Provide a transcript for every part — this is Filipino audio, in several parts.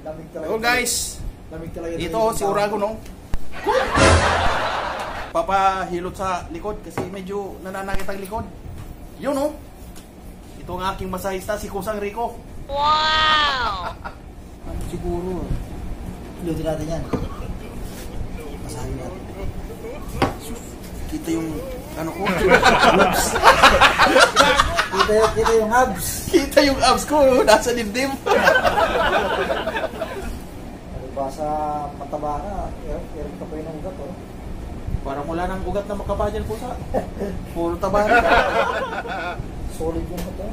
Lamig talaga. Oh guys, Lamig talaga. ito si Urago no. Papahilot sa likod kasi medyo nananakit ang likod. Yun no. Ito ang aking masahista si Kusang Rico. Wow! Ano siguro? Luto natin yan. Masahin natin. Kita yung ano ko. Kita yung abs. Kita yung abs ko nasa dibdib. Ano ba sa mataba na? Meron ka pa yun ng ugat, oh. Parang wala nang ugat na makapa dyan po sa. Puro taba na. Solid yung mata.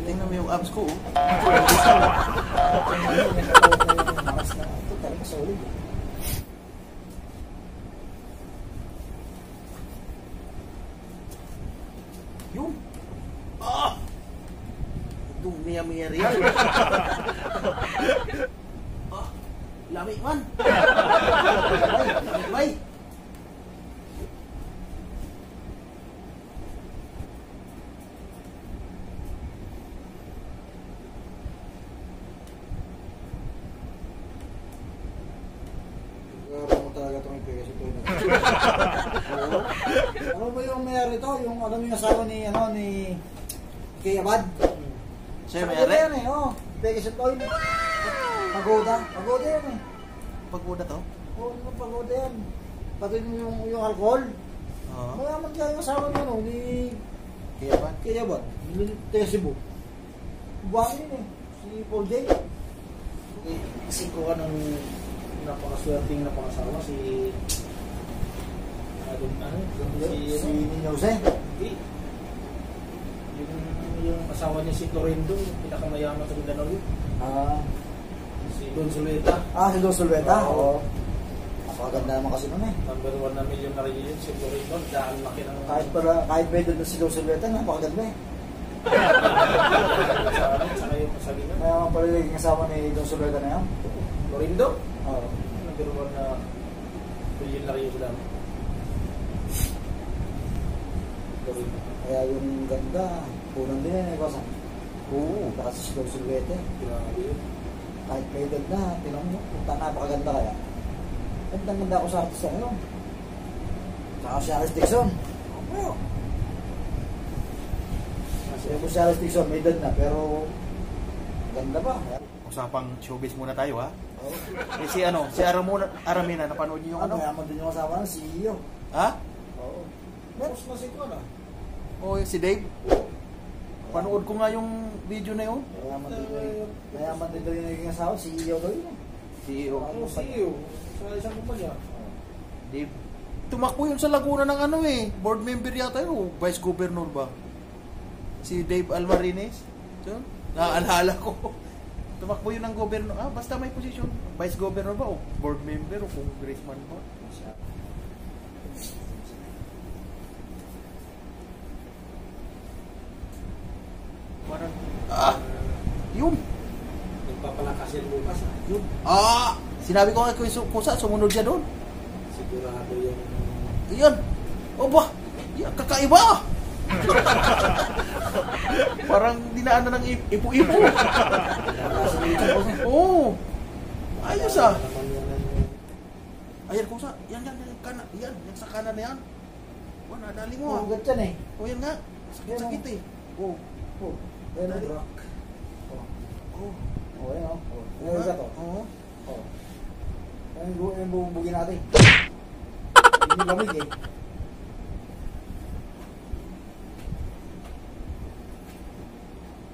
Tingnan mo yung abs ko. Oh. Ito talaga solid. Yung. Ah! Dumiya-miya riyan. Ah! Lamig man. Lamig. Grabe mo talaga itong ipigas ito. Ano ba yung mayari ito? Yung ano yung asawa ni Kay Abad? Siya Sa may kanila ari? yan eh, oh. Ipigas ito yun. Pagoda. Pagoda yan eh. Pagkuda to? Oo, pagoda yan. Pati yung alcohol. Oo. Mayaman kaya yung asawa ni ni Kaya ba? Kay Abad. Taga Cebu. Buwangin yun eh. Si Paul J. Kasi ko anong napakaswerteng napangasawa si si Jose. Hindi. Yung asawa niya si Clorindo, pinakamayaman sa Mindanao yun. Si Don Zuleta. Si Don Solveta. Oo. Napakaganda naman kasi nun eh. Number 1 na milyonary yun, si Clorindo. Dahil laki ng... Kahit may doon si Don Solveta, napakaganda eh. Saka yung kasabihan. Kaya ang paliliging asawa ni Don Solveta na yan. Clorindo? Oo. Number 1 na milyonary yun lang. Clorindo. Kaya yung ganda, punan din yan eh, Kosa. Oo. Kasi si Don Solveta eh. Grabe yun. Kahit may edad na, tinang mo, punta napakaganda kaya. Ganda ako sa artist na yun. Saka si Alice Dixon. Oo. Kasi si Alice Dixon, may edad na, pero ganda ba? Usapang showbiz muna tayo ha. Oo. Eh si Aramina, napanood niyo yung ano? Mayaman din yung asawa ng CEO. Ha? Oo. Tapos na si Kuala. O si Dave? Panood ko nga yung video na yun. Mayaman din daw yung naging asawa, CEO daw yun. CEO. Ano CEO? Sa isang kumpanya. Dave. Tumakbo yun sa Laguna ng ano eh. Board member yata yun. O vice governor ba? Si Dave Almarines. So, naaalala ko. Tumakbo yun ng governor. Basta may posisyon. Vice governor ba? O board member o congressman ba? Parang, yun. Nagpapalakas yan bukas. Yun. Sinabi ko nga kay Kusa, sumunod siya doon. Sigurado yung... Iyan. O ba? Kakaiba. Parang dinaanan ng ipo-ipo. Oo. Ayos ah. Ayan Kusa. Yan. Yan sa kanan na yan. Nadali mo ah. Ugat yan eh. O yan nga. Sakit eh. Oo. Ayan ang rock. Ayan o. Ayan ugat o. Oo. Ayan yung bubugin natin. Hindi lamig eh.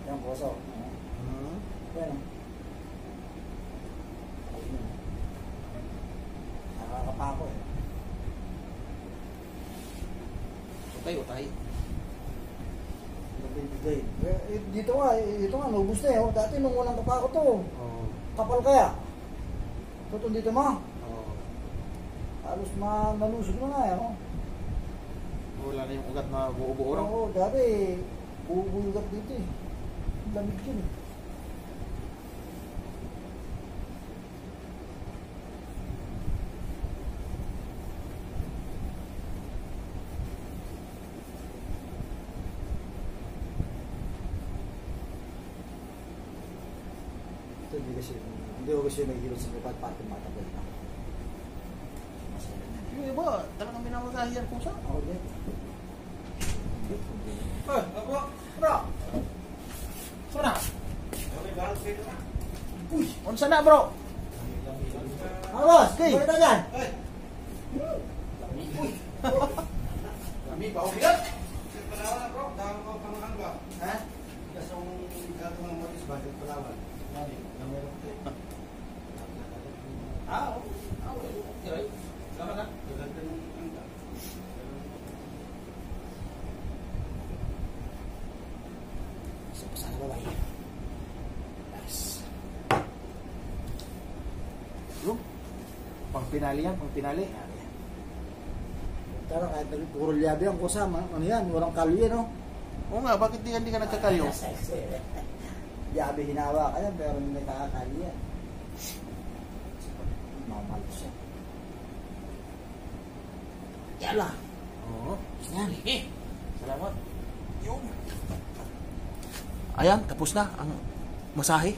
Ayan po so. Ayan o. Nakakapako eh. Utay. Dito nga, nubos na eh. Dati nung unang kapako to. Oo. Kapal kaya. Tutun dito mo. Oo. Halos malusog na nga eh. Oh. Wala na yung ugat na buo-buo lang. Oo, dati bubugat dito eh. Lamig yun eh. Ito, always yun. Hindi always yun may hilot sa lipat para tumatagal na. Yung iba, talagang minamasahiyan ko sa. Ako din. Ay, ako, bro. Sana? Okay, balot kayo na. Uy, unsa na bro? Ano boss? Okay. Balik na dyan. Ay. Kami, paubigat. Palawan na bro, dahil ko pamahan ba? Ha? Kasong gagawang modis ba? Palawan. Nani, na meron kayo. Oo. Okay. Sama na. Gaganda ng angka. Sana babae. Yes. Yung, pang pinali yan, pang pinali. Pero kahit puro liyabi ang kusama, ano yan, walang kalye, no? Oo nga, bakit di ka nagkakalyo? Liyabi hinawa ka yan, pero hindi nakakakalye yan. Mamalo siya. Yala! Oo. Yan. Salamat. Yung. Ayan, tapos na ang masahe.